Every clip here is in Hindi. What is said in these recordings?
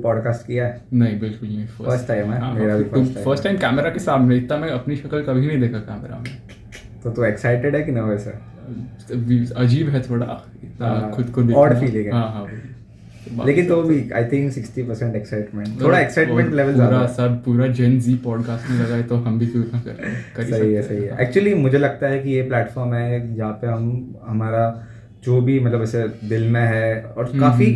पॉडकास्ट किया है? नहीं, बिल्कुल नहीं। फर्स्ट टाइम है, मेरा भी first time. First time camera के सामने। इतना मैं अपनी शक्ल कभी नहीं देखा कैमरा में। तो तू एक्साइटेड है कि ना वैसे? अजीब है थोड़ा इतना खुद को ऑड देखना। फीलिंग है। हाँ। लेकिन तो भी आई थिंक 60% एक्साइटमेंट, थोड़ा एक्साइटमेंट लेवल पूरा ज़्यादा। सब पूरा जेन जी पॉडकास्ट में लगा है, तो हम भी क्यों ना कर सही है, सही है। एक्चुअली मुझे लगता है कि ये प्लेटफॉर्म है जहाँ पे हम हमारा जो भी मतलब ऐसे दिल में है और काफ़ी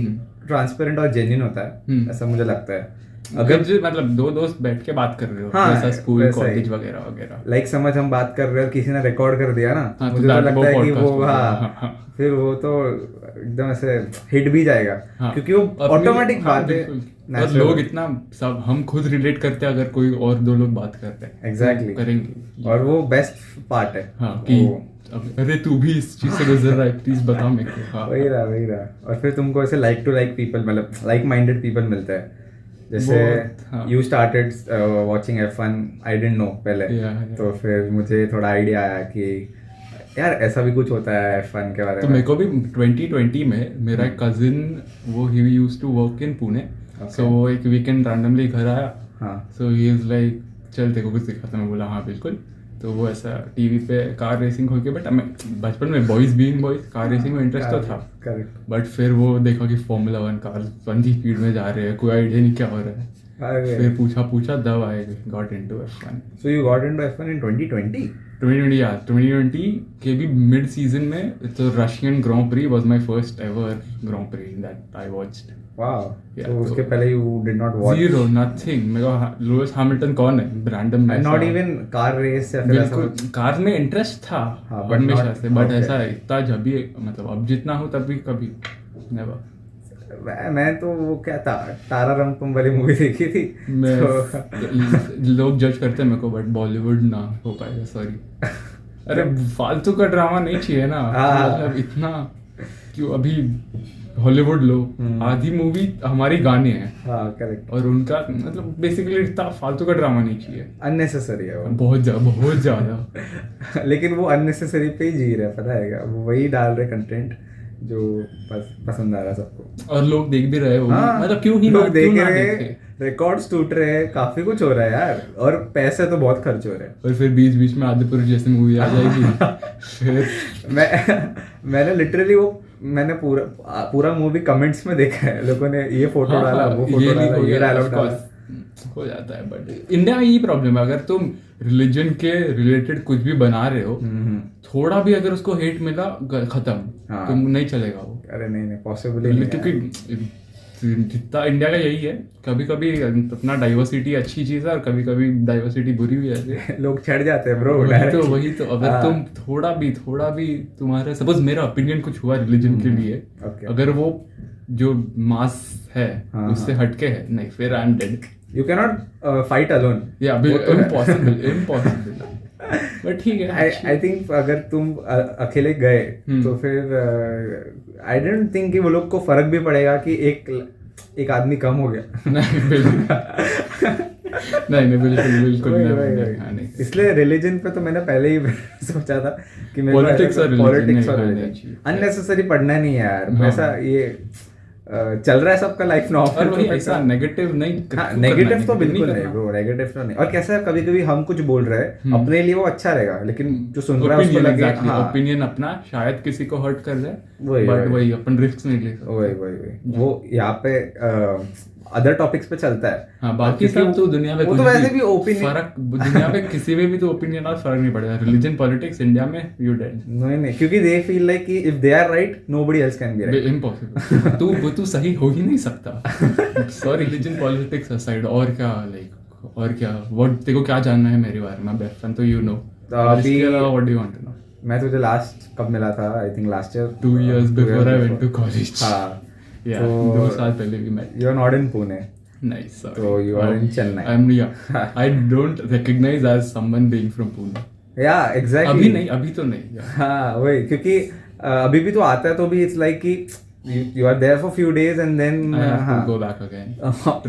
ट्रांसपेरेंट और जेन्युइन होता है, ऐसा मुझे लगता है। अगर जो मतलब दो दोस्त बैठ के बात कर रहे हो, हाँ, जैसा स्कूल वैसा ही। कॉलेज वगैरह वगैरह। लाइक समझ हम बात कर रहे हो और किसी ने रिकॉर्ड कर दिया ना, हाँ, मुझे तो वो लगता है कि podcast वो हो गया। हाँ, फिर वो तो एकदम ऐसे हिट भी जाएगा, क्योंकि वो ऑटोमेटिक बात है। और लोग इतना सब हम खुद रिलेट करते हैं अगर कोई और दो लोग बात करते हैं। एग्जैक्टली करेंगे। और वो बेस्ट पार्ट है। हाँ कि अरे तू भी इस चीज से गुजर रहा है, प्लीज बता मेरे को। हाँ, वही रहा। और फिर तुमको ऐसे लाइक टू लाइक पीपल, मतलब लाइक माइंडेड पीपल मिलते हैं। जैसे you started watching F1, I didn't know पहले। तो फिर मुझे थोड़ा आइडिया आया कि यार ऐसा भी कुछ होता है F1 के बारे तो में। मेरे को भी 2020 में मेरा एक कजिन, वो ही used to work in Pune, so वो एक वीकेंड रैंडमली घर आया। हाँ, सो ही इज लाइक चल देखो कुछ दिखाता। मैं बोला हाँ बिल्कुल। तो वो ऐसा टीवी पे कार रेसिंग खोल के, बट हमें बचपन में boys being boys car racing में इंटरेस्ट तो था, करेक्ट। बट फिर वो देखा कि फॉर्मूला 1 कार 20 स्पीड में जा रहे हैं, कोई आइडिया नहीं क्या हो रहा है। फिर पूछा दब आए, got into F1। So you got into F1 in 2020? 2020 के भी मिड सीजन में। तो Russian grand prix was my first ever grand prix that I watched. Wow. Yeah, तो उसके पहले you did not watch? Zero, nothing. मेरे को लुइस हैमिल्टन कौन है रैंडम में? नॉट इवन कार रेस या फिर ऐसा बिल्कुल कार में इंटरेस्ट था हमेशा से, बट ऐसा इतना जब भी मतलब अब जितना हो तब भी कभी नेवर। मैं तो वो क्या था, तारा रामपुरम वाली मूवी देखी थी। लोग जज करते हैं मेरे को, बट बॉलीवुड ना हो पाएगा, सॉरी। अरे फालतू का ड्रामा नहीं चाहिए ना, मतलब इतना क्यों। अभी हॉलीवुड लो, आधी मूवी हमारी गाने हैं। हाँ, करेक्ट। और उनका मतलब बेसिकली इतना फालतू का ड्रामा नहीं चाहिए, अननेसेसरी है वो, बहुत ज्यादा। लेकिन वो अननेसेसरी पे ही जी रहे, पता है क्या? वो वही डाल रहे कंटेंट जो पसंद आ रहा सबको, और लोग देख भी रहे हो। मतलब क्यों ही लोग देख रहे हैं, रिकॉर्ड्स टूट रहे हैं, काफी कुछ हो रहा है यार, और पैसे तो बहुत खर्च हो रहे हैं। और फिर बीच बीच में आदिपुरुष जैसी मूवी आ जाएगी। फिर मैंने लिटरली मैंने पूरा मूवी कमेंट्स में देखा है, लोगों ने ये फोटो डाला, वो फोटो डाला, ये डायलॉग डाला। हो जाता है, बट इंडिया में यही प्रॉब्लम है। अगर तुम रिलीजन के रिलेटेड कुछ भी बना रहे हो, थोड़ा भी अगर उसको हेट मिला खत्म, तुम नहीं चलेगा वो। अरे नहीं, पॉसिबल नहीं, क्योंकि जितना इंडिया का यही है, कभी कभी अपना डाइवर्सिटी अच्छी चीज है और कभी कभी डाइवर्सिटी बुरी भी है। लोग छड़ जाते हैं ब्रो। वही तो अगर तुम थोड़ा भी तुम्हारा सपोज मेरा ओपिनियन कुछ हुआ रिलीजन के लिए, अगर वो जो मास है उससे हटके है, नहीं फिर I am dead. You can not fight alone. या इम्पॉसिबल। बट ठीक है, आई थिंक अगर तुम अकेले गए तो फिर आई डोंट थिंक कि वो लोग को फर्क भी पड़ेगा कि एक आदमी कम हो गया। नहीं बिल्कुल नहीं। इसलिए रिलीजन पे तो मैंने पहले ही सोचा था कि पॉलिटिक्स और रिलीजन अननेसेसरी पढ़ना नहीं है यार। वैसा ये चल रहा है सबका लाइफ नॉर्मल, वही ऐसा नेगेटिव नहीं। नेगेटिव तो बिल्कुल नहीं ब्रो, नेगेटिव तो नहीं। और कैसा है, कभी कभी हम कुछ बोल रहे हैं अपने लिए वो अच्छा रहेगा, लेकिन जो सुन रहा है उसको लगे ओपिनियन अपना शायद किसी को हर्ट कर जाए, बट वही अपन रिस्क नहीं ले सकते। वही वो यहाँ पे अदर टॉपिक्स पे चलता है। हाँ, बाकी सब तो दुनिया में वो तो वैसे भी ओपिनियन फर्क, दुनिया में किसी में भी तो ओपिनियन और फर्क नहीं पड़ेगा। रिलीजन पॉलिटिक्स इंडिया में यू डेड। नहीं, क्योंकि दे फील लाइक कि if they are right nobody else can be right. Impossible. तू सही हो ही नहीं सकता। सो रिलीजन पॉलिटिक्स असाइड, और क्या व्हाट तेरे को क्या जानना है मेरे बारे में? बेफन तो यू नो, इसके अलावा what do you want to know? मैं तुझे लास्ट कब मिला था? I think last year, 2 years before I went to college. हाँ, 2 साल पहले भी मैं। You are not in Pune. Nice, sorry. So you are in Chennai. I don't recognize as someone being from Pune. Yeah, exactly. अभी तो नहीं। हाँ, वही, क्योंकि अभी भी तो आता है तो भी इट्स लाइक कि you are there for few days and then I have हाँ to go back again.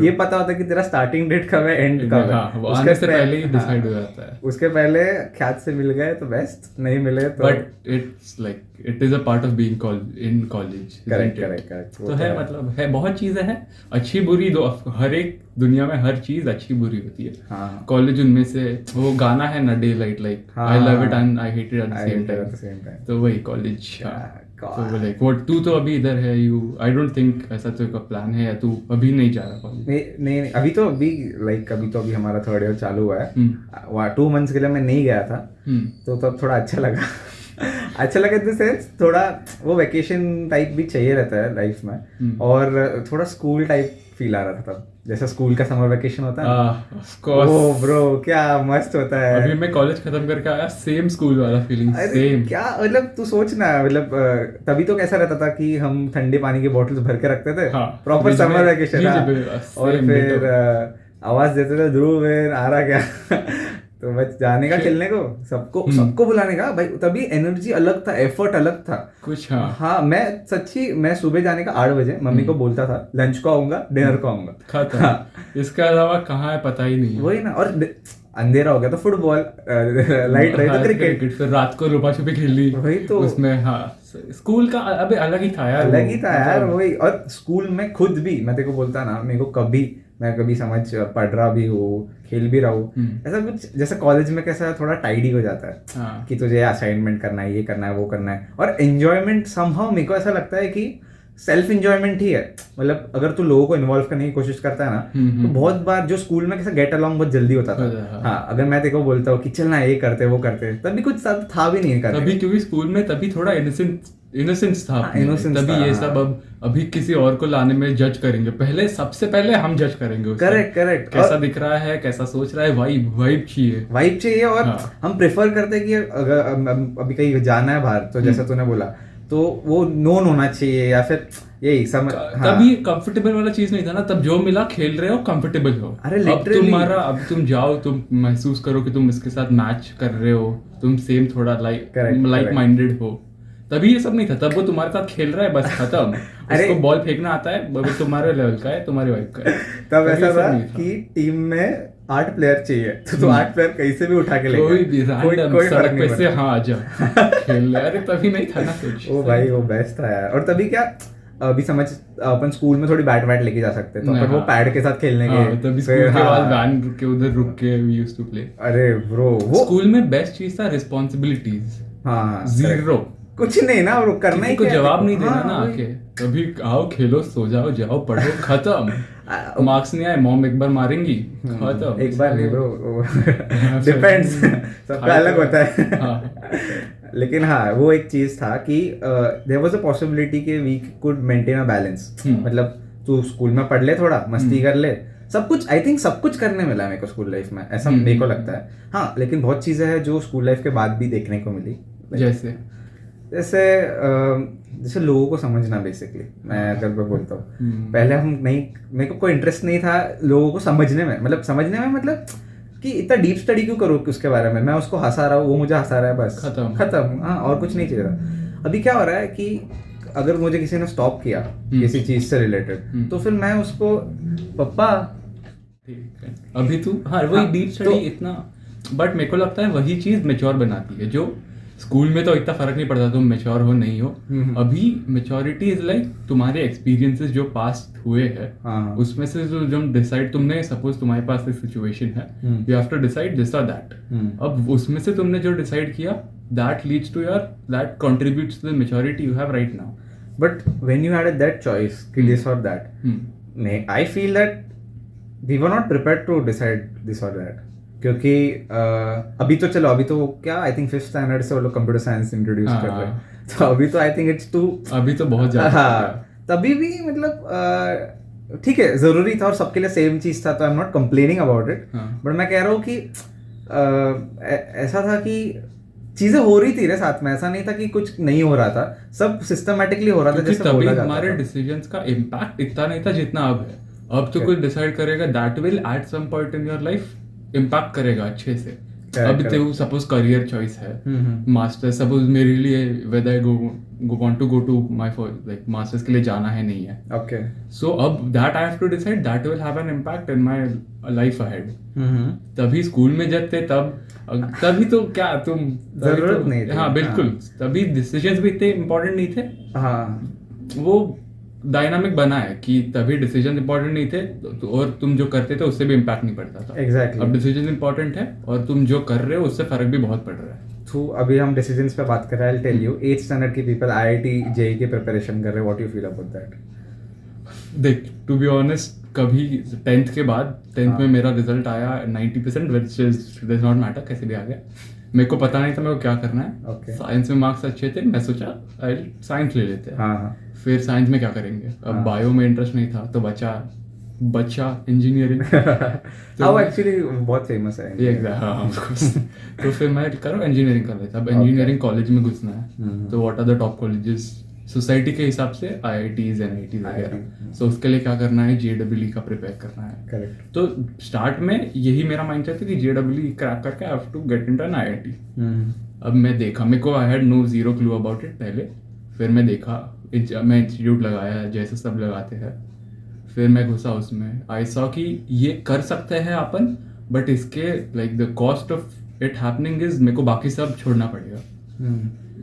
ये पता होता है कि तेरा स्टार्टिंग डेट कब है, एंड कब है, हाँ, वो आने से पहले ही डिसाइड हो जाता है. उसके पहले ख्यात से मिल गए तो बेस्ट, नहीं मिले तो but it's like it is a part of being in college. Correct तो है मतलब है बहुत चीजें हैं अच्छी बुरी, दो हर एक दुनिया में हर चीज अच्छी बुरी होती है. हाँ कॉलेज उनमें से वो गाना है ना day light, like I love it and I hate it at the same time. तो वही कॉलेज. तो लाइक वो तू तो अभी इधर है, यू आई डोंट थिंक ऐसा तो का प्लान है या तू अभी नहीं जा रहा कॉलेज? नहीं अभी तो अभी हमारा थर्ड ईयर चालू हुआ है. 2 months के लिए मैं नहीं गया था, तो तब थोड़ा अच्छा लगा. अच्छा लगा इन द सेंस थोड़ा वो वेकेशन टाइप भी चाहिए रहता है लाइफ में, और थोड़ा स्कूल टाइप फील आ रहा था तब, जैसा स्कूल का समर वेकेशन होता है. ओ ब्रो क्या मस्त होता है. अभी मैं कॉलेज खत्म करके आया, सेम स्कूल वाला फीलिंग सेम. क्या मतलब तू सोच ना, मतलब तभी तो कैसा रहता था कि हम ठंडे पानी की बोतल्स भर के रखते थे. Proper summer vacation. और फिर आवाज देते थे ध्रुव आ रहा क्या. तो बस जाने का खेलने को, सबको बुलाने का भाई. तभी एनर्जी अलग था, एफर्ट अलग था कुछ. हाँ मैं सुबह जाने का 8 बजे मम्मी को बोलता था लंच को आऊंगा, डिनर को आऊंगा, खत्म. इसके अलावा कहाँ है पता ही नहीं. वही ना. और अंधेरा हो गया तो फुटबॉल, लाइट रही तो क्रिकेट, फिर रात को लुका छुपी खेल ली. वही तो उसमें. हाँ स्कूल का अबे अलग ही था यार. वही. और स्कूल में खुद भी मैं तेरे को बोलता ना, मेरे को मैं कभी समझ पढ़ रहा भी हूँ, खेल भी रहा हूँ, ऐसा कुछ जैसे कॉलेज में कैसा थोड़ा टाइडी हो जाता है कि तुझे असाइनमेंट करना है, ये करना है, वो करना है. और एंजॉयमेंट समहाउ मेरे को ऐसा लगता है कि सेल्फ एंजॉयमेंट ही है. मतलब अगर तू लोगों को इन्वॉल्व करने की कोशिश करता है ना, तो बहुत बार जो स्कूल में कैसा गेट अलॉन्ग बहुत जल्दी होता था. हाँ अगर मैं तेरे को बोलता हूँ कि चल ना ये करते वो करते, तभी कुछ था भी नहीं करते. तभी क्योंकि स्कूल में तभी थोड़ा इनोसेंस था. तभी ये सब अभी किसी और को लाने में जज करेंगे. सबसे पहले हम जज करेंगे. करेक्ट. कैसा दिख रहा है, कैसा सोच रहा है, वाइब चाहिए. और हम प्रेफर करते हैं कि अगर अभी कहीं जाना है बाहर, तो जैसा तूने बोला, तो वो नोन होना चाहिए या फिर यही समझ. तभी कंफर्टेबल वाला चीज नहीं था ना. तब जो मिला खेल रहे हो, कंफर्टेबल हो. अरे अब तुम जाओ, तुम महसूस करो कि तुम इसके साथ मैच कर रहे हो, तुम सेम थोड़ा लाइक माइंडेड हो. तभी ये सब नहीं था. तब वो तुम्हारे साथ खेल रहा है, बस खत्म. उसको बॉल फेंकना आता है, वो तुम्हारे लेवल का है, तुम्हारी वाइफ का है. तब ऐसा था कि टीम में 8 प्लेयर चाहिए, तो 8 प्लेयर कहीं से भी उठा के ले, कोई भी रैंडम सड़क पे से हाँ आजा खेल ले. अरे तभी नहीं था ना कुछ. ओ भाई वो बेस्ट था यार. और तभी क्या अभी समझ अपन स्कूल में थोड़ी बैट लेके जा सकते, तो अपन वो पैड के साथ खेलने के. तभी स्कूल के बाद वैन के उधर रुक के वी यूज्ड टू प्ले. अरे ब्रो वो स्कूल में बेस्ट चीज था रिस्पांसिबिलिटीज. हाँ 0 कुछ नहीं ना, वो करना ही को जवाब नहीं देना ना आके. तभी आओ खेलो, सो जाओ पढ़ो, खत्म. मार्क्स नहीं आए, मॉम एक बार मारेंगी, खत्म. एक बार नहीं ब्रो, डिपेंड्स. सबका अलग होता है. लेकिन हाँ वो एक चीज था कि देयर वाज अ पॉसिबिलिटी कि we could maintain a balance. मतलब तू स्कूल में पढ़ ले, थोड़ा मस्ती कर ले, सब कुछ. आई थिंक सब कुछ करने मिला मेरे को स्कूल लाइफ में, ऐसा मेरे को लगता है. हाँ लेकिन बहुत चीजें हैं जो स्कूल लाइफ के बाद भी देखने को मिली. जैसे लोगों को समझना. बेसिकली मैं अगर बोलता हूँ, पहले मेरे को कोई इंटरेस्ट नहीं था लोगों को समझने में. मतलब कि इतना डीप स्टडी क्यों करूँ उसके बारे में. मैं उसको हंसा रहा हूँ, वो मुझे हंसा रहा है, बस खत्म. हाँ और कुछ नहीं चाहिए था. अभी क्या हो रहा है कि अगर मुझे किसी ने स्टॉप किया किसी चीज से रिलेटेड, तो फिर मैं उसको पप्पा अभी तू हाँ वही डीप स्टडी इतना. बट मेरे को लगता है वही चीज मेच्योर बनाती है. जो स्कूल में तो इतना फर्क नहीं पड़ता तुम मेच्योर हो नहीं हो. अभी मेच्योरिटी इज लाइक तुम्हारे एक्सपीरियंसेस जो पास्ट हुए हैं, उसमें से जो डिसाइड तुमने, सपोज तुम्हारे पास एक सिचुएशन है, you have to decide this or that. अब उसमें से तुमने जो डिसाइड किया, that leads to your, that contributes to the maturity you have right now. But when you had that choice कि this or that, I feel that we were not prepared to decide this or that. क्योंकि अभी तो क्या आई थिंक 5th स्टैंडर्ड से वो लोग कंप्यूटर साइंस इंट्रोड्यूस कर रहे हैं. तो अभी तो आई थिंक इट्स टू, अभी तो बहुत ज्यादा. हाँ तभी भी मतलब ठीक है जरूरी था और सबके लिए सेम चीज था, तो I am not complaining about it. But मैं कह रहा हूँ कि ऐसा था कि चीजें हो रही थी रे साथ में. ऐसा नहीं था कि कुछ नहीं हो रहा था, सब सिस्टमेटिकली हो रहा था. जैसे तभी हमारे डिसीजंस का इम्पैक्ट इतना नहीं था जितना अब है. अब तो कुछ डिसाइड करेगा, that will at some point in your life impact करेगा अच्छे से. अब तो सपोज करियर चॉइस है, मास्टर सपोज मेरे लिए whether I go want to go to my like masters के लिए जाना है नहीं है, ओके, सो अब that I have to decide, that will have an impact in my life ahead. तभी स्कूल में जब थे तभी तो क्या तुम जरूरत नहीं थी। हाँ बिल्कुल, तभी डिसीजंस भी इतने इम्पोर्टेंट नहीं थे। हाँ, वो डायनामिक बना है कि तभी डिसीजन इंपॉर्टेंट नहीं थे और तुम जो करते थे उससे भी इम्पैक्ट नहीं पड़ता था। एग्जैक्टली। अब डिसीजन इंपॉर्टेंट है और तुम जो कर रहे हो उससे फर्क भी बहुत पड़ रहा है। तो अभी हम डिसीजंस पे बात कर रहे हैं। I tell you 8th standard की पीपल आईआईटी जेईई की प्रिपरेशन कर रहे हैं, what you feel about that? देख, टू बी ऑनेस्ट, कभी 10th के बाद 10th में मेरा रिजल्ट आया 90%, which is does not matter, कैसे भी आ गया। मेरे को पता नहीं था मेरे को क्या करना है। Okay. साइंस में मार्क्स अच्छे थे, मैं सोचा साइंस ले लेते हैं। हाँ, फिर साइंस में क्या करेंगे, अब बायो में इंटरेस्ट नहीं था तो बचा इंजीनियरिंग। तो एक्चुअली बहुत फेमस है ये हाँ ऑफ कोर्स। तो फिर मैं करो इंजीनियरिंग कर लेता। अब इंजीनियरिंग कॉलेज में घुसना है तो what are the top colleges society के हिसाब से, आईआईटीज एनआईटीज वगैरह। सो उसके लिए क्या करना है, जेडब्ल्यूई का प्रिपेयर करना है। करेक्ट। तो स्टार्ट में यही मेरा माइंडसेट था कि जेडब्ल्यूई क्रैक करके I have to get into an IIT. अब मैं देखा, मेरे को I had no zero clue about it पहले। फिर मैं देखा, मैं इंस्टीट्यूट लगाया जैसे सब लगाते हैं। फिर मैं घुसा उसमें, आई सॉ कि ये कर सकते हैं अपन, बट इसके like the cost of it happening is मेरे को बाकी सब छोड़ना पड़ेगा,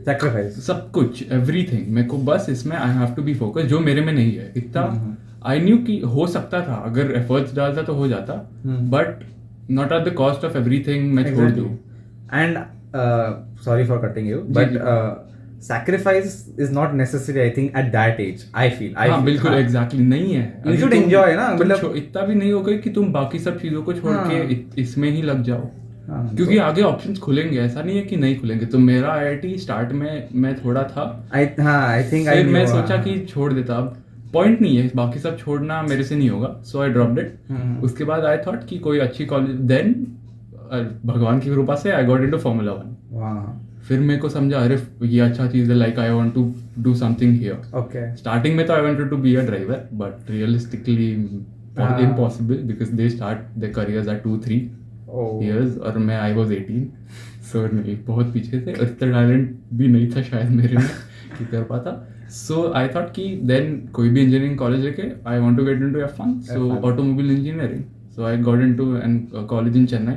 सैक्रिफाइस सब कुछ, एवरीथिंग। मेरे को बस इसमें I have to be focus, जो मेरे में नहीं है इतना। आई न्यू कि हो सकता था, अगर एफर्ट्स डालता तो हो जाता, but not at the cost of everything मैं छोड़ दूँ। And sorry for cutting you, but sacrifice is not necessary, I think, at that age. I feel बिल्कुल एग्जैक्टली नहीं है। You should enjoy ना, मतलब इतना भी नहीं होगा कि तुम बाकी सब चीजों को छोड़ के इसमें ही लग जाओ। क्योंकि आगे ऑप्शंस खुलेंगे, ऐसा नहीं है कि नहीं खुलेंगे। तो मेरा आईआईटी स्टार्ट में मैं थोड़ा था, I think फिर मैं सोचा कि छोड़ देता, अब पॉइंट नहीं है, बाकी सब छोड़ना मेरे से नहीं होगा। सो आई ड्रॉप्ड इट। उसके बाद आई थॉट कि कोई अच्छी कॉलेज, देन भगवान की कृपा से आई गॉट इनटू फॉर्मूला 1। फिर मेरे को समझा, अरे ये अच्छा चीज है, like I want to do something here. Okay. Starting में तो I wanted to be a driver, but realistically impossible, because they start their careers at 2-3 years और मैं आई वाज 18, सो नहीं, बहुत पीछे थे। इतना टैलेंट भी नहीं था शायद मेरे में कि कर पाता। सो आई थॉट कि देन कोई भी इंजीनियरिंग कॉलेज लेके I want to get into F1, so automobile engineering. So I got into an college in Chennai,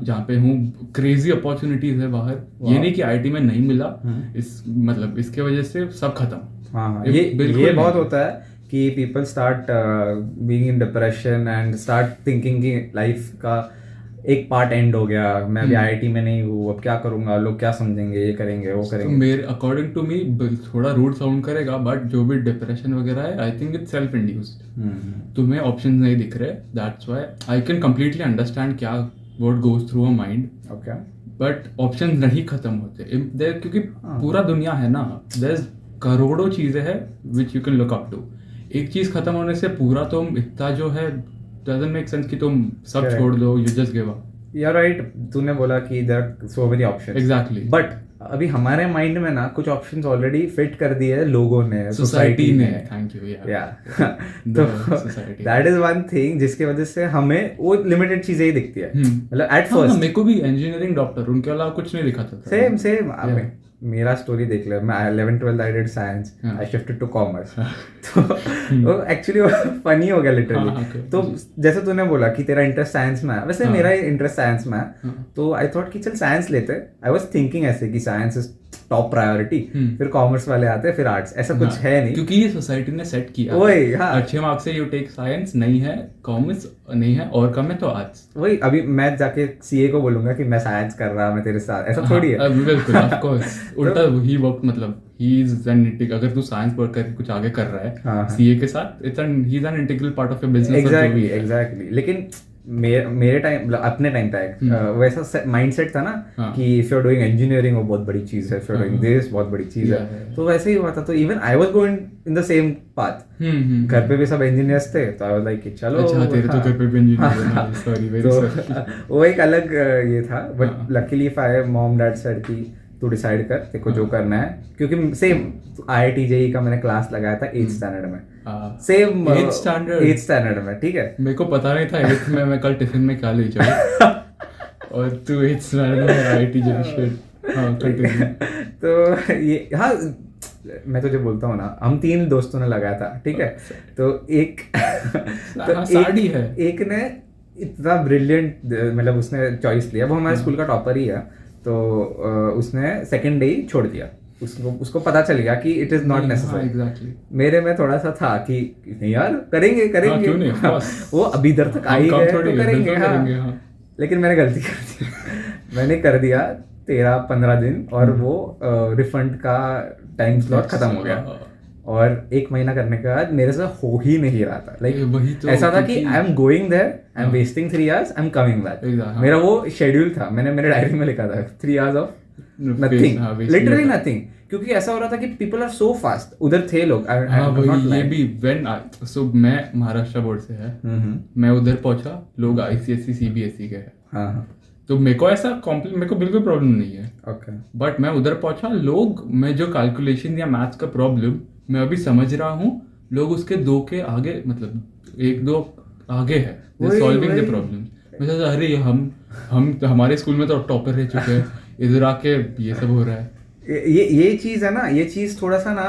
जहाँ पे हूँ। क्रेजी अपॉर्चुनिटीज है बाहर, ये नहीं कि आईटी में नहीं मिला, इस मतलब इसके वजह से सब खत्म। हाँ, ये बहुत होता है कि people start being in depression and start thinking कि लाइफ का एक पार्ट एंड हो गया, मैं अभी आईआईटी में नहीं हूँ, अब क्या करूंगा, लोग क्या समझेंगे, ये करेंगे वो करेंगे। मेरे अकॉर्डिंग टू मी थोड़ा रूड साउंड करेगा, बट जो भी डिप्रेशन वगैरह है, I think it's self induced. तुम्हें ऑप्शंस नहीं दिख रहे, that's why I can completely understand क्या what goes through a mind. Okay. But options नहीं खत्म होते क्योंकि पूरा दुनिया है ना, देयर करोड़ों चीजें हैं which you can look up to. एक चीज खत्म होने से पूरा तुम इतना जो है doesn't make sense कि तुम सब छोड़ दो, you just give up. You're right, तूने बोला कि there are so many options. Exactly. But अभी हमारे माइंड में ना कुछ ऑप्शंस ऑलरेडी फिट कर दिए हैं लोगों ने, सोसाइटी ने। थैंक यू यार। तो दैट इज वन थिंग जिसकी वजह से हमें वो लिमिटेड चीजें ही दिखती है। मतलब एट फर्स्ट मेरे को भी इंजीनियरिंग डॉक्टर, उनके अलावा कुछ नहीं दिखाता था। सेम मेरा स्टोरी देख ले, मैं 11th-12th I did science, I shifted to commerce. तो वो एक्चुअली फनी हो गया लिटरली। तो जैसे तूने बोला कि तेरा इंटरेस्ट साइंस में है, वैसे मेरा इंटरेस्ट साइंस में है। तो आई थॉट कि चल साइंस लेते। आई वाज थिंकिंग ऐसे कि साइंस इज टॉप प्रायोरिटी, फिर कॉमर्स वाले आते, फिर आर्ट्स, ऐसा कुछ है नहीं, क्योंकि ये सोसाइटी ने सेट किया। वही, हाँ, अच्छे मार्क्स से यू टेक साइंस, नहीं है कॉमर्स, नहीं है और कम है तो आर्ट्स। वही अभी मैं जाके सीए को बोलूंगा कि मैं साइंस कर रहा, मैं तेरे साथ, ऐसा थोड़ी है। बिल्कुल, ऑफ कोर्स उल्टा ही वर्क, मतलब ही इज एन इंटीग्रल, अगर तू साइंस पढ़ करके कुछ आगे कर रहा है सीए के साथ, it's an he is an integral part of your business. Exactly. लेकिन मेरे टाइम, अपने टाइम तक वैसा माइंडसेट था ना कि if you are doing engineering वो बहुत बड़ी चीज है, if you are doing this बहुत बड़ी चीज है। तो वैसे ही हुआ था। तो even I was going in the same path. घर पे भी सब इंजीनियर्स थे, तो आई वाज लाइक चलो। अच्छा, तेरे तो घर पे भी इंजीनियर है। Sorry, very sorry. वो एक अलग ये था, but luckily if I mom dad said कि तू डिसाइड कर तेरे को जो करना है, क्योंकि सेम आईआईटी जेईई का मैंने क्लास लगाया था 8th स्टैंडर्ड में। सेम 8th स्टैंडर्ड में, ठीक है। मेरे को पता नहीं था 8th में मैं कल टिफिन में क्या ले जाऊँ। और तू इट्स आईटी जंक्शन। हाँ कंटिन्यू। तो ये हाँ, मैं तुझे बोलता हूँ ना, हम 3 दोस्तों ने लगाया था, ठीक है। तो एक साड़ी है, एक ने इतना ब्रिलियंट, मतलब उसने चॉइस लिया, वो हमारे स्कूल का टॉपर ही है। तो उसने सेकंड डे ही छोड़ दिया, उसको पता चल गया कि it is not necessary. Exactly. मेरे में थोड़ा सा था कि नहीं यार, करेंगे करेंगे, क्यों नहीं, वो अभी इधर तक आई है तो करेंगे। हाँ। लेकिन मैंने गलती कर दी। मैंने कर दिया 13-15 दिन, और वो रिफंड का टाइम स्लॉट खत्म हो गया, और 1 महीना करने के बाद मेरे से हो ही नहीं रहा था। लाइक ऐसा था कि I am going there, I am wasting 3 hours, I am coming back. मेरा वो शेड्यूल था, मैंने मेरे डायरी में लिखा था 3 hours of nothing, literally nothing. क्योंकि ऐसा हो रहा था कि पीपल आर सो फास्ट, उधर थे लोग। ये भी व्हेन सो मैं महाराष्ट्र बोर्ड से है, मैं उधर पहुंचा, लोग आईसीएसई सीबीएसई के हैं। तो मेरे को ऐसा मेरे को बिल्कुल प्रॉब्लम नहीं है। ओके। बट मैं उधर पहुंचा, लोग मैं जो कैलकुलेशन या मैथ्स का प्रॉब्लम मैं अभी समझ रहा हूँ, लोग उसके 2 के आगे, मतलब 1-2 आगे है सॉल्विंग द प्रॉब्लम। मैं अरे हम हमारे स्कूल में तो टॉपर रह चुके हैं, इधर आके ये सब हो रहा है। ये चीज है ना, ये चीज थोड़ा सा ना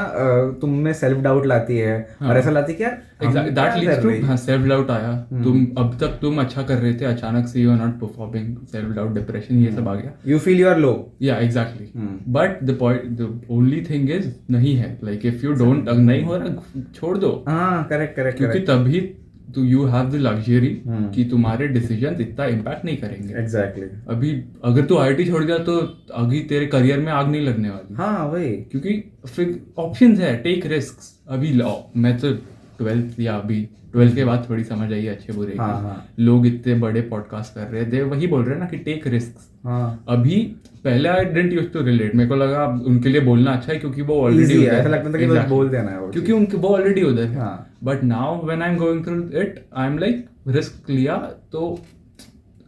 तुम में सेल्फ डाउट लाती है। हाँ। और ऐसा लाती है क्या दैट लीड्स टू, हाँ सेल्फ डाउट आया। तुम अब तक तुम अच्छा कर रहे थे, अचानक से you are not performing, self doubt, depression, ये सब आ गया। You feel you are low. या exactly. But the point, the only thing is नहीं है, लाइक इफ यू डोंट, नहीं हो रहा छोड़ दो। हाँ करेक्ट करेक्ट। क्योंकि तभी तो यू हैव द लग्जरी कि तुम्हारे डिसीजन इतना इम्पैक्ट नहीं करेंगे। एग्जैक्टली। अभी अगर तू आईटी छोड़ दिया तो अभी तेरे करियर में आग नहीं लगने वाली। हाँ वही, क्योंकि फिर ऑप्शंस है, टेक रिस्क्स। अभी मैं तो 12th या अभी 12th के बाद थोड़ी समझ आई अच्छे बुरे की। हाँ। लोग इतने बड़े पॉडकास्ट कर रहे थे, वही बोल रहे हैं ना कि टेक रिस्क्स। हाँ। अभी पहले I didn't use to relate, मेरे को लगा उनके लिए बोलना अच्छा है क्योंकि वो ऑलरेडी उधर है, ऐसा लगता था कि बस बोल देना है वो, क्योंकि उनके वो ऑलरेडी उधर है। हाँ। But now when I am going through it, I am like risk लिया तो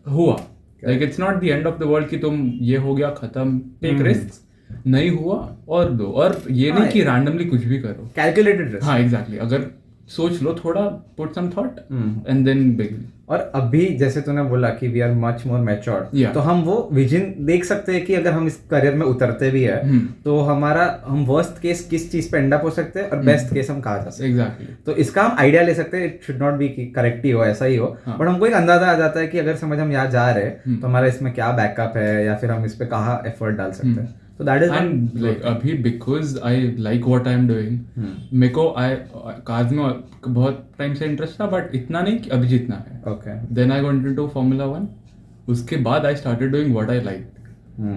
हुआ। Like it's not the end of the world कि तुम ये हो गया खत्म, टेक रिस्क, नहीं हुआ और दो। और ये नहीं कि रैंडमली कुछ भी करो, कैलकुलेटेड रिस्क। हाँ एग्जैक्टली। अगर सोच लो थोड़ा, put some thought and then begin. और अभी जैसे तूने बोला कि we are much more matured, तो हम वो विजन देख सकते हैं कि अगर हम इस करियर में उतरते भी है तो हम वर्स्ट केस किस चीज पे एंड अप हो सकते हैं और बेस्ट केस हम कहाँ जा सकते हैं। एग्जैक्टली। तो इसका हम आइडिया ले सकते हैं। इट शुड नॉट बी कि करेक्ट ही हो, ऐसा ही हो, बट हमको एक अंदाजा आ जाता है कि अगर समझ हम यहाँ जा रहे हैं तो हमारा इसमें क्या बैकअप है, या फिर हम इस पे कहाँ एफर्ट डाल सकते हैं। So that is and like अभी because I like what I am doing, मेरे को कार्स में बहुत टाइम से इंटरेस्ट था, बट इतना नहीं कि अभी जितना है। Okay. Then I got into Formula 1. उसके बाद I started doing what I liked.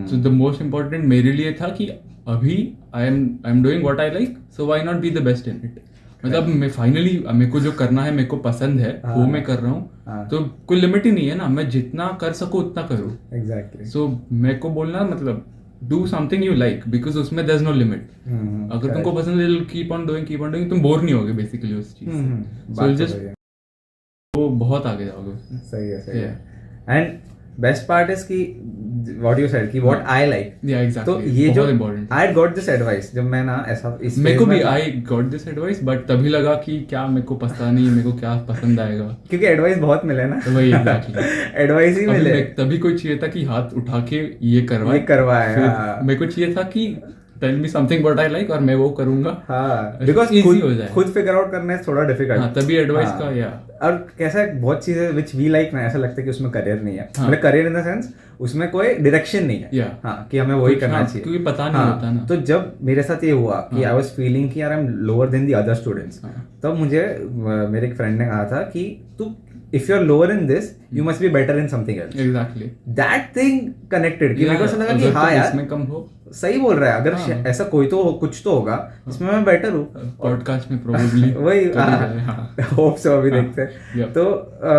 So the most important मेरे लिए था कि अभी I am doing what I like, so why not be the best in it. मतलब मैं फाइनली मेरे को जो करना है, मेरे को पसंद है, वो मैं कर रहा हूँ। तो कोई लिमिट ही नहीं है ना, मैं जितना कर सकूँ उतना करूँ। Exactly. So मेरे को बोलना मतलब do something you like, because उसमें there's no limit. अगर तुमको पसंद है, keep on doing, तुम बोर नहीं होगे बेसिकली उस चीज से। So just वो बहुत आगे जाओगे उसमें। सही है। एंड बेस्ट पार्ट इज कि व्हाट यू सेड कि व्हाट आई लाइक। या एग्जैक्टली। तो ये जो आई गॉट दिस एडवाइस, जब मैं ना ऐसा इस मेरे को भी I got this advice, but तभी लगा कि क्या मेरे को पता नहीं मेरे को क्या पसंद आएगा, क्योंकि एडवाइस बहुत मिले ना। तो वही एग्जैक्टली एडवाइस ही मिले। तभी कोई चाहिए था कि हाथ उठा के ये करवाए। मेरे को चाहिए था कि tell me something what I like, और मैं वो करूंगा। हाँ, बिकॉज़ इजी हो जाए। खुद फिगर आउट करना है थोड़ा डिफिकल्ट। हाँ, तभी एडवाइस का। या और कैसा है, बहुत चीजें विच वी लाइक ना, ऐसा लगता है कि उसमें करियर नहीं है। मतलब करियर इन द सेंस उसमें कोई डायरेक्शन नहीं है। हाँ, कि हमें वही करना चाहिए, क्योंकि पता नहीं होता ना। तो जब मेरे साथ ये हुआ कि आई वाज फीलिंग कि यार I am lower than the other students, तब मुझे मेरे एक फ्रेंड ने कहा था कि तू if you're lower in this, you must be better in something else. Exactly. That thing connected कि मेरे को ऐसा लगा कि हाँ यार इसमें कम हो, सही बोल रहा है। अगर ऐसा कोई तो कुछ तो होगा जिसमें मैं बेटर हूँ। पॉडकास्ट में प्रोबेबली वही होप सो अभी देखते हैं। तो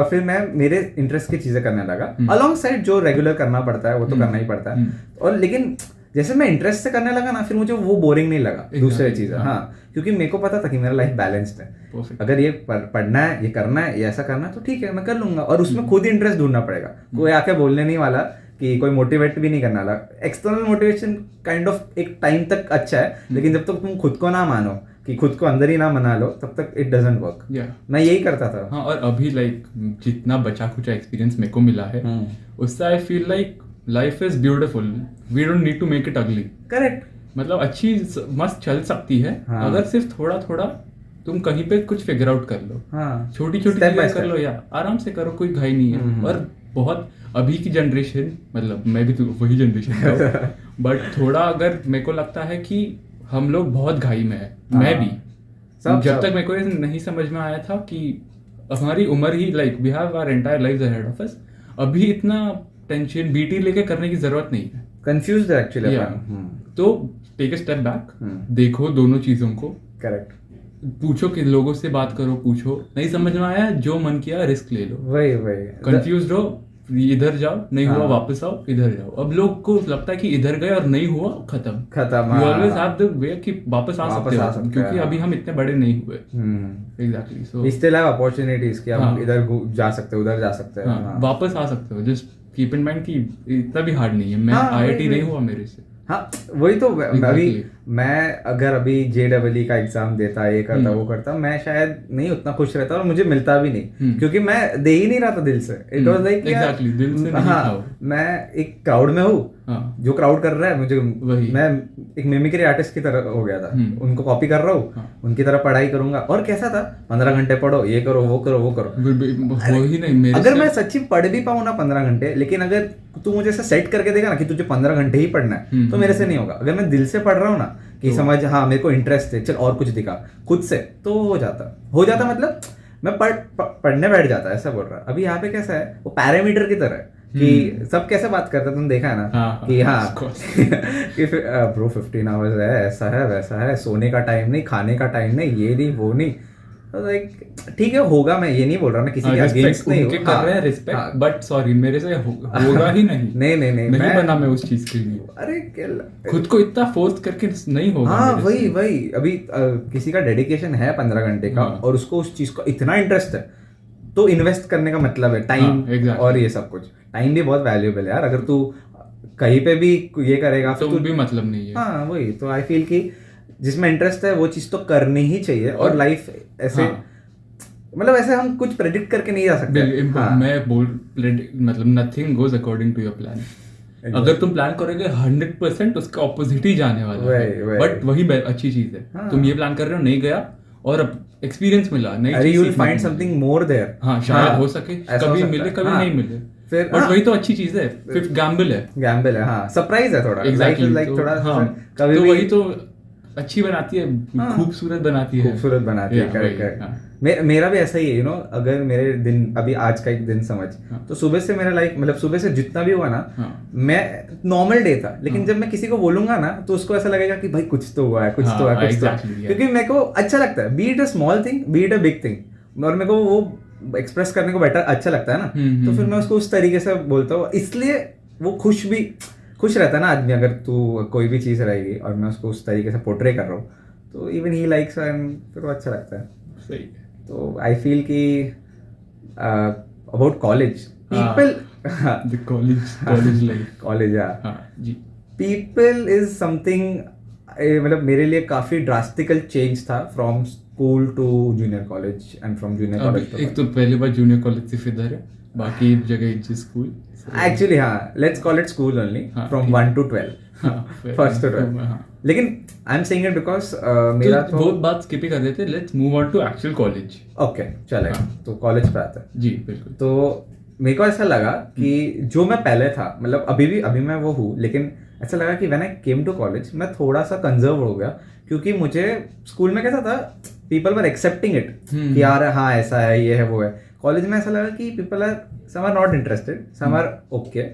फिर मैं मेरे इंटरेस्ट की चीजें करने लगा, अलॉन्ग साइड जो रेगुलर करना पड़ता है वो तो करना ही पड़ता है। और लेकिन जैसे मैं इंटरेस्ट से करने लगा ना, फिर मुझे वो बोरिंग नहीं लगा। दूसरी चीज़ हाँ, क्योंकि मेरे को पता था कि मेरा लाइफ बैलेंस्ड है। अगर ये पढ़ना है, ये करना है, ये ऐसा करना है, तो ठीक है मैं कर लूंगा। और उसमें खुद इंटरेस्ट ढूंढना पड़ेगा। कोई आके बोलने नहीं वाला कि कोई मोटिवेट भी नहीं करने वाला। एक्सटर्नल मोटिवेशन काइंड ऑफ एक टाइम तक अच्छा है, लेकिन जब तक तुम खुद को ना मानो कि खुद को अंदर ही ना मना लो, तब तक इट डजंट वर्क। मैं यही करता था। हाँ, और अभी लाइक जितना बचा खुचा एक्सपीरियंस मेरे को मिला है उससे I feel like life is beautiful, we don't need to make it ugly. Correct, मतलब अच्छी मस्त चल सकती है अगर सिर्फ थोड़ा थोड़ा तुम कहीं पे कुछ फिगर आउट कर लो, छोटी छोटी चीजें कर लो, या आराम से करो, कोई घाई नहीं है। और बहुत अभी की जनरेशन, मतलब मैं भी तो वही जनरेशन का हूँ, बट थोड़ा अगर मेरे को लगता है कि हम लोग बहुत घाई में है, मैं भी जब तक मेरे को ये नहीं समझ में आया था कि हमारी उम्र ही like we have our entire lives ahead of us, अभी इतना टेंशन बीटी लेके करने की जरूरत नहीं है। कंफ्यूज्ड है एक्चुअली। तो टेक अ स्टेप बैक, देखो दोनों चीजों को। करेक्ट, पूछो कि लोगों से बात करो, पूछो, नहीं समझ में आया जो मन किया रिस्क ले लो। वही कंफ्यूज हो, इधर जाओ, नहीं हुआ वापस आओ, इधर जाओ। अब लोग को लगता है कि इधर गए और नहीं हुआ, खत्म। You always have the way कि वापस आ सकते हो, क्योंकि अभी हम इतने बड़े नहीं हुए। Exactly, so we still have opportunities कि हम इधर जा सकते हैं, उधर जा सकते हैं, वापस आ सकते हो। जस्ट कीप इन माइंड कि इतना भी हार्ड नहीं है। मैं IIT नहीं हुआ मेरे से। हाँ, वही तो अभी मैं अगर अभी JEE का एग्जाम देता, ये करता, वो करता, मैं शायद नहीं उतना खुश रहता और मुझे मिलता भी नहीं, क्योंकि मैं दे ही नहीं रहा था दिल से। इट वाज लाइक एग्जैक्टली दिल से नहीं। हाँ, मैं एक क्राउड में हूँ, जो क्राउड कर रहा है मुझे, मैं एक मिमिक्री आर्टिस्ट की तरह हो गया था, उनको कॉपी कर रहा हूँ, उनकी तरह पढ़ाई करूंगा। और कैसा था, 15 घंटे पढ़ो, ये करो, वो करो, वो करो। वही नहीं, अगर मैं सच्ची पढ़ भी पाऊँ ना 15 घंटे, लेकिन अगर तू मुझे ऐसा सेट करके देगा ना कि तुझे 15 घंटे ही पढ़ना है, तो मेरे से नहीं होगा। अगर मैं दिल से पढ़ रहा हूँ ना कि समझ, हाँ मेरे को इंटरेस्ट है, चल और कुछ दिखा खुद से, तो हो जाता मतलब मैं पढ़ने बैठ जाता, ऐसा बोल रहा। अभी यहाँ पे कैसा है, वो पैरामीटर की तरह है कि सब कैसे बात करते हैं, तुम देखा है ना कि हाँ कि ब्रो 15 आवर्स है, ऐसा है, वैसा है, सोने का टाइम नहीं, खाने का टाइम नहीं, ये नहीं, वो नहीं। लाइक ठीक है, होगा, मैं ये नहीं बोल रहा, मैं किसी के अगेंस्ट नहीं हूँ, कर रहे हैं रिस्पेक्ट, बट सॉरी मेरे से होगा ही नहीं। नहीं बना मैं उस चीज के लिए। अरे खुद को इतना फोर्स करके नहीं होगा। हाँ, वही अभी किसी का डेडिकेशन है 15 घंटे का, और उसको उस चीज का इतना इंटरेस्ट है, तो इन्वेस्ट करने का मतलब है टाइम। और ये सब कुछ टाइम भी बहुत वैल्यूएबल है यार। अगर तू कहीं पे भी ये करेगा तो भी मतलब नहीं है। हाँ, वही तो आई फील कि जिसमें इंटरेस्ट है वो चीज तो करनी ही चाहिए। और लाइफ ऐसे मतलब ऐसे हम कुछ प्रेडिक्ट करके नहीं जा सकते। मैं मतलब nothing goes according to your plan. अगर तुम प्लान करोगे 100% उसका ऑपोजिट ही जाने वाला है, बट वही अच्छी चीज है। तुम ये प्लान कर रहे हो, नहीं गया और अब एक्सपीरियंस मिला, नहीं, you will find something more there. हाँ, शायद हो सके, कभी मिले, कभी नहीं मिले, बट वही तो अच्छी चीज है। फिफ्थ गैम्बल है। हाँ, सरप्राइज है थोड़ा। एग्जैक्टली, थोड़ा कभी वही तो अच्छी बनाती है, खूबसूरत बनाती है। करेक्ट। मेरा भी ऐसा ही है, अगर मेरे दिन, अभी आज का एक दिन समझ, तो सुबह से मेरा लाइफ, मतलब सुबह से जितना भी हुआ ना, मैं नॉर्मल डे था, लेकिन जब मैं किसी को बोलूंगा ना, तो उसको ऐसा लगेगा कि भाई कुछ तो हुआ है, कुछ तो है, क्योंकि मेरे को अच्छा लगता है, B it a small thing, B it a big thing, और मेरे को वो एक्सप्रेस करने को बेटर अच्छा लगता है ना, तो फिर मैं उसको उस तरीके से बोलता हूँ। इसलिए वो खुश रहता है ना आदमी, अगर तू कोई भी चीज़ रहेगी और मैं उसको उस तरीके से पोर्ट्रे कर रहा हूँ, तो इवन ही लाइक्स, एंड फिर वो अच्छा लगता है। सही। तो आई फील कि about college people, college life, college जी, पीपल इज समथिंग, मतलब मेरे लिए काफ़ी ड्रास्टिकल चेंज था from school to junior college and from junior college. एक तो पहली बार जूनियर कॉलेज सिर्फ इधर है, बाकी जगह स्कूल। एक्चुअली हाँ, let's call it school only, from 1 to 12, first to 12। लेकिन I am saying it because मेरा तो बहुत बात स्किप ही कर देते, let's move on to actual college. Okay, चलेगा। तो कॉलेज पे आता है जी, बिल्कुल। तो मेरे को ऐसा लगा कि जो मैं पहले था, मतलब अभी मैं वो हूँ, लेकिन ऐसा लगा कि when I came to college मैं थोड़ा सा कंजर्व हो गया, क्योंकि मुझे स्कूल में कैसा था, पीपल वर एक्सेप्टिंग इट कि यार हाँ ऐसा है, ये है, वो है। कॉलेज में ऐसा लगा कि people are, some are not interested, some are okay,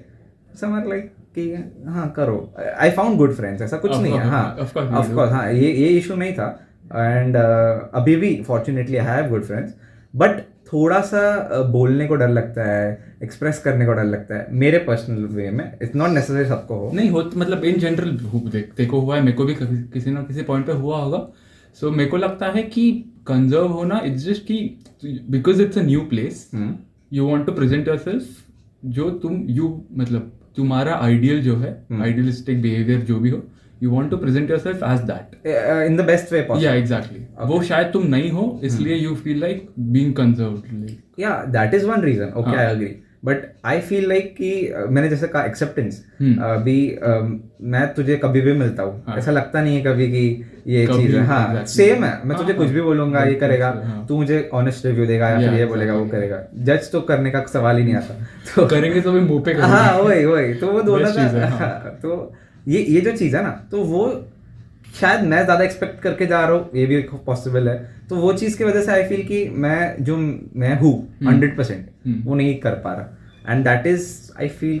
some are like कि हाँ करो। आई फाउंड गुड फ्रेंड्स, ऐसा कुछ नहीं है। हाँ, ऑफ कोर्स, हाँ, ये इशू नहीं था। एंड अभी भी fortunately I have good friends, but थोड़ा सा बोलने को डर लगता है, एक्सप्रेस करने को डर लगता है, मेरे पर्सनल वे में। इट्स नॉट नेसेसरी सबको हो, नहीं हो, मतलब इन जनरल देखो हुआ है, मेरे को भी किसी ना किसी पॉइंट पे हुआ होगा। सो मेरे को लगता है कि कंजर्व होना, इट्स जस्ट कि because it's a new place, you want to present yourself, जो मतलब तुम्हारा आइडियल जो है, आइडियलिस्टिक बिहेवियर जो भी हो, you want to present yourself as that in the best way possible. Yeah exactly. वो शायद तुम नहीं हो, इसलिए you feel like being conserved. Yeah that is one reason. Okay, I agree. But I feel like कि मैंने जैसे कहा एक्सेप्टेंस. अभी मैं तुझे कभी भी मिलता हूँ, ऐसा लगता नहीं है कभी कि ये चीज है. हाँ, सेम है. मैं तुझे कुछ भी बोलूंगा, ये करेगा, तू मुझे ऑनेस्ट रिव्यू देगा या फिर ये बोलेगा, वो करेगा. जज तो करने का सवाल ही नहीं आता. तो करेंगे तो भी मुंह पे करेंगे. हाँ, वही. तो वो दोनों का. तो ये जो चीज है ना, तो वो शायद मैं ज्यादा एक्सपेक्ट करके जा रहा हूँ, ये भी पॉसिबल है. तो वो चीज की वजह से आई फील कि मैं हूँ 100% वो नहीं कर पा रहा. And that is I feel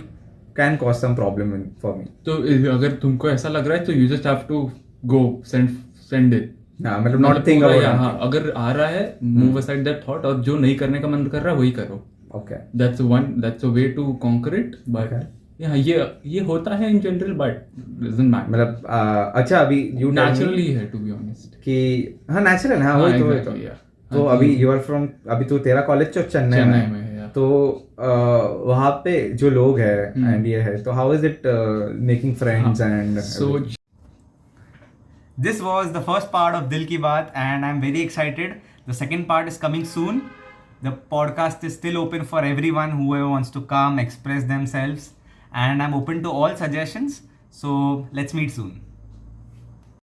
can cause some problem for me. तो अगर तुमको ऐसा लग रहा है तो you just have to go send it. हाँ, मतलब नॉट थिंक अबाउट. हाँ, अगर आ रहा है मूव असाइड दैट थॉट, और जो नहीं करने का मन कर रहा है वही करो. Okay, that's a way to conquer it. But ये होता है in general, but doesn't matter. मतलब अच्छा, अभी यू नेचुरली है टू बी ऑनेस्ट कि हाँ नेचुरल. हाँ, वही तो. तो अभी यू आर फ्रॉम, अभी तो तेरा कॉलेज तो चेन्नई में है. तो वहाँ पे जो लोग हैं एंड ये है, तो how is it making friends and so. This was the first part of Dil Ki Baat, and I'm very excited. The second part is coming soon. The podcast is still open for everyone, whoever wants to come, express themselves, and I'm open to all suggestions. So let's meet soon.